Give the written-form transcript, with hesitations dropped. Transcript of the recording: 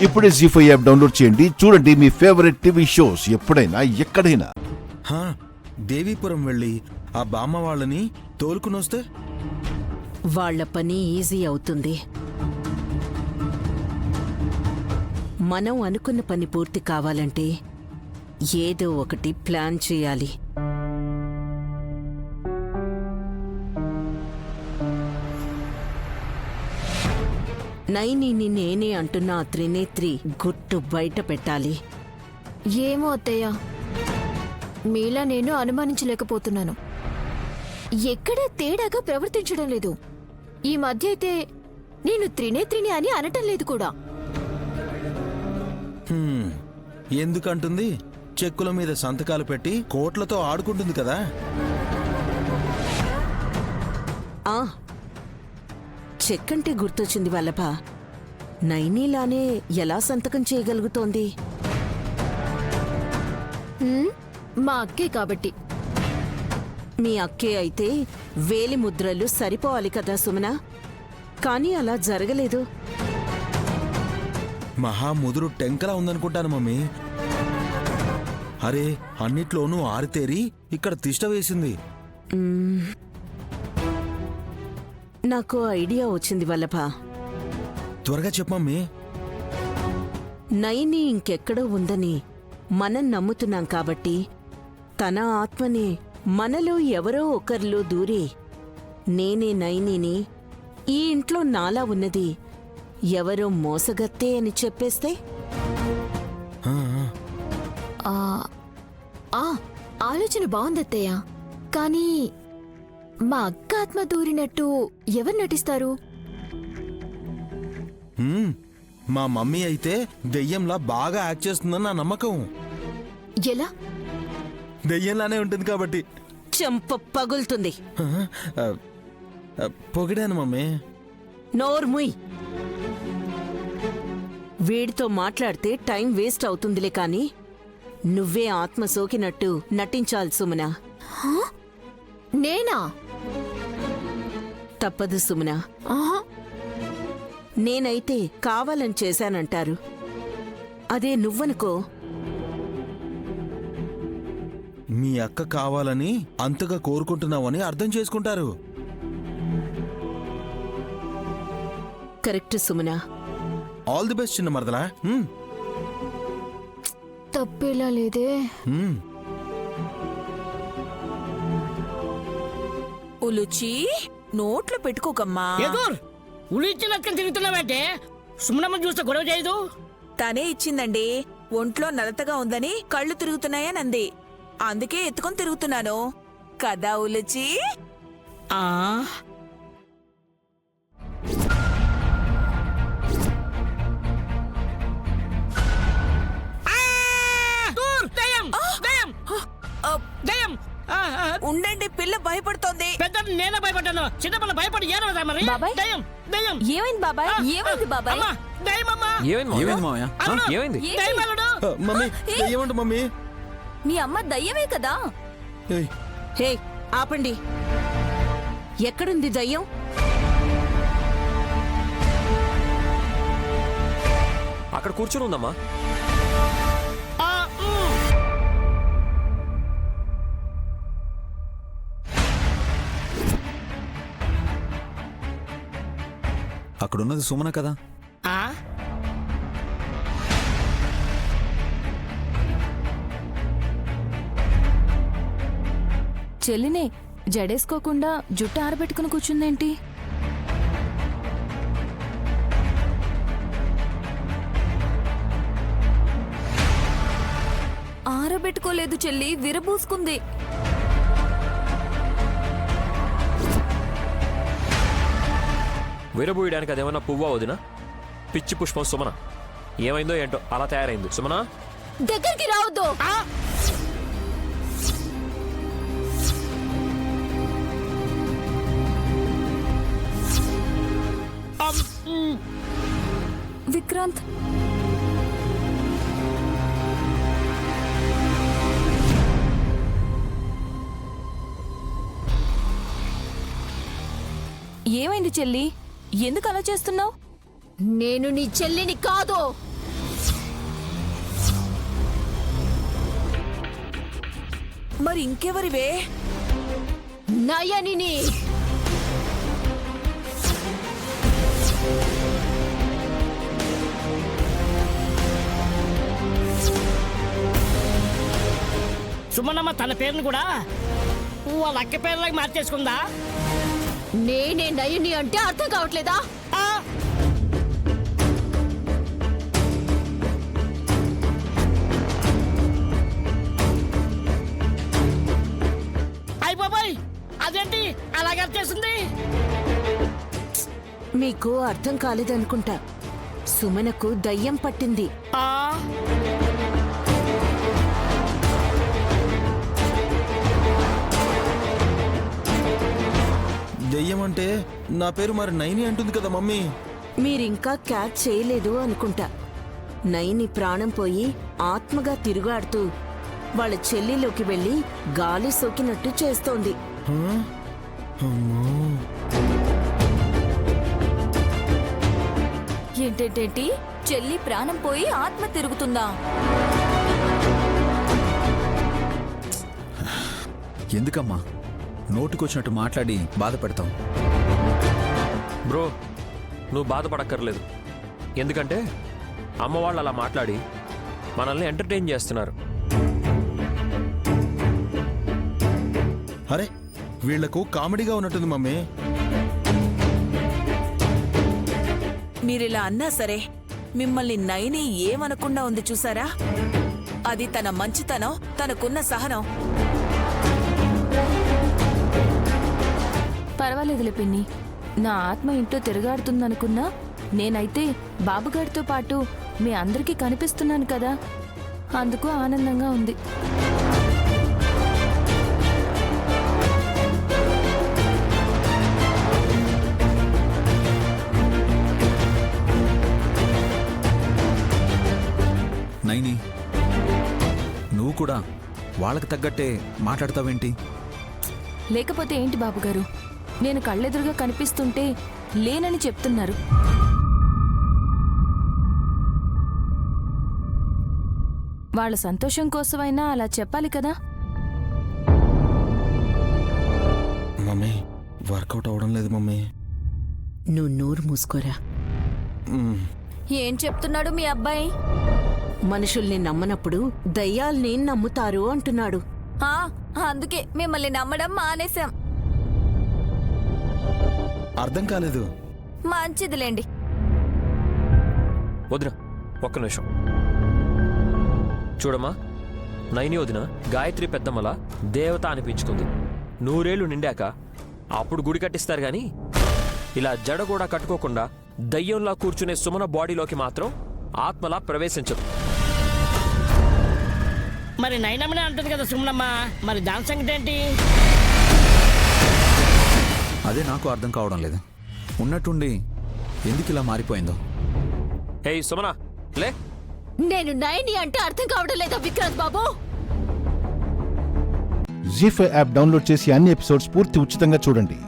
ఇప్పుడే జీ5 app download చేయండి. చూడండి మీ ఫేవరెట్ టీవీ షోస్ ఎప్పుడైనా ఎక్కడైనా. దేవీపురం వెళ్ళి ఆ బామ్మ వాళ్ళని తోలుకునొస్తే వాళ్ల పని ఈజీ అవుతుంది. మనం అనుకున్న పని పూర్తి కావాలంటే ఏదో ఒకటి ప్లాన్ చేయాలి. నైనిని నేనే అంటున్న ఆ త్రినేత్రి గుట్టు బయట పెట్టాలి. ఏమో అత్తయ్య, మీలా నేను అనుమానించలేకపోతున్నాను. ఎక్కడా తేడాగా ప్రవర్తించడం లేదు. ఈ మధ్య అయితే నేను త్రినేత్రిని అని అనటం లేదు కూడా. ఎందుకంటుంది? చెక్కుల మీద సంతకాలు పెట్టి కోట్లతో ఆడుకుంటుంది కదా. ఆ చెక్కంటే గుర్తొచ్చింది వల్లభ. నైనీలానే ఎలా సంతకం చేయగలుగుతోంది? మా అక్కే కాబట్టి. మీ అక్కే అయితే వేలి ముద్రలు సరిపోవాలి కదా సుమన. కానీ అలా జరగలేదు. మహా ముదురు టెంకలా ఉందనుకుంటాను మమ్మీ. అరే, అన్నిట్లోనూ ఆరితేరి ఇక్కడ తిష్ట వేసింది. నాకు ఐడియా వచ్చింది వల్లభ. త్వరగా చెప్పమ్మీ. నైని ఇంకెక్కడో ఉందని మనం నమ్ముతున్నాం కాబట్టి తన ఆత్మనే మనలో ఎవరో ఒకరిలో దూరి నేనే నైనిని, ఈ ఇంట్లో నాలా ఉన్నది ఎవరో మోసగత్తే అని చెప్పేస్తే? ఆలోచన బాగుందత్తయ్య. కానీ మా అక్క ఆత్మ దూరినట్టు ఎవరు నటిస్తారు? మా మమ్మీ అయితే దెయ్యంలా బాగా యాక్ట్ చేస్తుందని నా నమ్మకం. ఎలా? దెయ్యంలానే ఉంటుంది కాబట్టి. చెంప పగులుతుంది. పొగిడాను మమ్మీ. నోర్ముయ్. వీడితో మాట్లాడితే టైం వేస్ట్ అవుతుందిలే కాని నువ్వే ఆత్మ సోకినట్టు నటించాలి సుమనా. నేనా? తప్పదు సుమనా. నేనైతే కావాలని చేశానంటారు. అదే నువ్వనుకో, మీ అక్క కావాలని అంతగా కోరుకుంటున్నావని అర్థం చేసుకుంటారు. కరెక్ట్ సుమనా. ఆల్ ది బెస్ట్ చిన్న మరదలా. తప్పేలా లేదే. ఉలుచి నోట్లో పెట్టుకోకమ్మా. ఉలిచ్చినక్కని తిరుగుతున్నావంటే సుమనమ్మ చూస్తే గొడవ చేయదు. తనే ఇచ్చిందండి. ఒంట్లో నలతగా ఉందని కళ్ళు తిరుగుతున్నాయనంది. అందుకే ఎత్తుకొని తిరుగుతున్నాను కదా ఉలుచి. ఆ ఉండండి, పిల్ల భయపడుతోంది. పెద్ద నేనే భయపడ్డాను. చిన్నపిల్ల భయపడి ఏడవదా మరి? బాబాయ్? దయ్యం దయ్యం. ఏమైంది బాబాయ్? ఏమైంది బాబాయ్? అమ్మా, దయ్యం అమ్మా. ఏమైంది మామయ్య? ఏమైంది? దయ్యం అల్లుడు. Mummy దెయ్యమంట mummy. మీ అమ్మ దయ్యమే కదా. ఏయ్, హే ఆపండి. ఎక్కడుంది దయ్యం? అక్కడ కూర్చుని ఉందమ్మా. అక్కడున్నది సుమన కదా. చెల్లినే జడేసుకోకుండా జుట్టు ఆరబెట్టుకుని కూర్చుందేంటి? ఆరబెట్టుకోలేదు చెల్లి, విరబూసుకుంది. విరబూయడానికి అదేమన్నా పువ్వా వదినా? పిచ్చి పుష్పం సుమన. ఏమైందో ఏంటో అలా తయారైంది సుమన. దగ్గరికి రావద్దు. విక్రాంత్, ఏమైంది చెల్లి? ఎందుకు అలా చేస్తున్నావు? నేను నీ చెల్లిని కాదు. మరి ఇంకెవరివే? నయనిని. సుమనమ్మ తన పేరును కూడా వాళ్ళ అక్క పేర్లకి మార్చేసుకుందా? నేనే నయని అంటే అర్థం కావట్లేదా? ఆ, అయ్ బాబాయ్, అదేంటి అలాగే చేసింది? మీకు అర్థం కాలేదనుకుంటా. సుమనకు దయ్యం పట్టింది. ఆ, దెయ్యం అంటే నా పేరు మరి నైని అంటుంది కదా మమ్మీ. మీరింకా క్యాచ్ చేయలేదు అనుకుంటా. నైని ప్రాణం పోయి ఆత్మగా తిరుగాడుతూ వాళ్ళ చెల్లిలోకి వెళ్లి గాలి సోకినట్టు చేస్తోంది. ఏంటేంటేంటి? చెల్లి ప్రాణం పోయి ఆత్మ తిరుగుతుందా? ఎందుకమ్మా నోటికొచ్చినట్టు మాట్లాడి బాధపెడతాం? బ్రో, నువ్వు బాధపడక్కర్లేదు. ఎందుకంటే అమ్మ వాళ్ళు అలా మాట్లాడి మనల్ని ఎంటర్టైన్ చేస్తున్నారు. అరే, వీళ్లకు కామెడీగా ఉన్నట్టుంది మమ్మీ. మీరిలా అన్నా సరే మిమ్మల్ని నైని ఏమనకుండా ఉంది చూసారా? అది తన మంచితనం, తనకున్న సహనం. పర్వాలేదులే పిన్ని. నా ఆత్మ ఇంట్లో తిరగాడుతుందనుకున్నా నేనైతే బాబుగారితో పాటు మీ అందరికీ కనిపిస్తున్నాను కదా, అందుకు ఆనందంగా ఉంది. నైని, నువ్వు కూడా వాళ్ళకి తగ్గట్టే మాట్లాడతావేంటి? లేకపోతే ఏంటి బాబుగారు, నేను కళ్ళెదురుగా కనిపిస్తుంటే లేనని చెప్తున్నారు. వాళ్ళ సంతోషం కోసమైనా అలా చెప్పాలి కదా. మమ్మీ, వర్కౌట్ అవడం లేదు మమ్మీ. నువ్వు నోరు మూసుకోరా. ఏం చెప్తున్నాడు మీ అబ్బాయి? మనుషుల్ని నమ్మనప్పుడు దయ్యాల్ని నమ్ముతారు అంటున్నాడు. అందుకే మిమ్మల్ని నమ్మడం మానేశాం. అర్థం కాలేదు. మంచిదిలేండి. వదిన, ఒక్క నిమిషం చూడమ్మా. నైని వదిన గాయత్రి పెద్దమ్మల దేవత అనిపించుకుంది. 100 ఏళ్ళు నిండాక అప్పుడు గుడి కట్టిస్తారు గాని ఇలా జడ కూడా కట్టుకోకుండా దయ్యంలా కూర్చునే సుమన బాడీలోకి మాత్రం ఆత్మలా ప్రవేశించదు. మరి నైనమ్మనే అంటుంది కదా సుమనమ్మ, మరి దాని సంగతి ఏంటి? అదే నాకు అర్థం కావడం లేదు. ఉన్నట్టుండి ఎందుకు ఇలా మారిపోయిందో. హే సుమన, లే. నేను నైని అంటే అర్థం కావడం లేదా విక్రాంత్ బాబు? జీ5 యాప్ డౌన్లోడ్ చేసి అన్ని ఎపిసోడ్స్ పూర్తి ఉచితంగా చూడండి.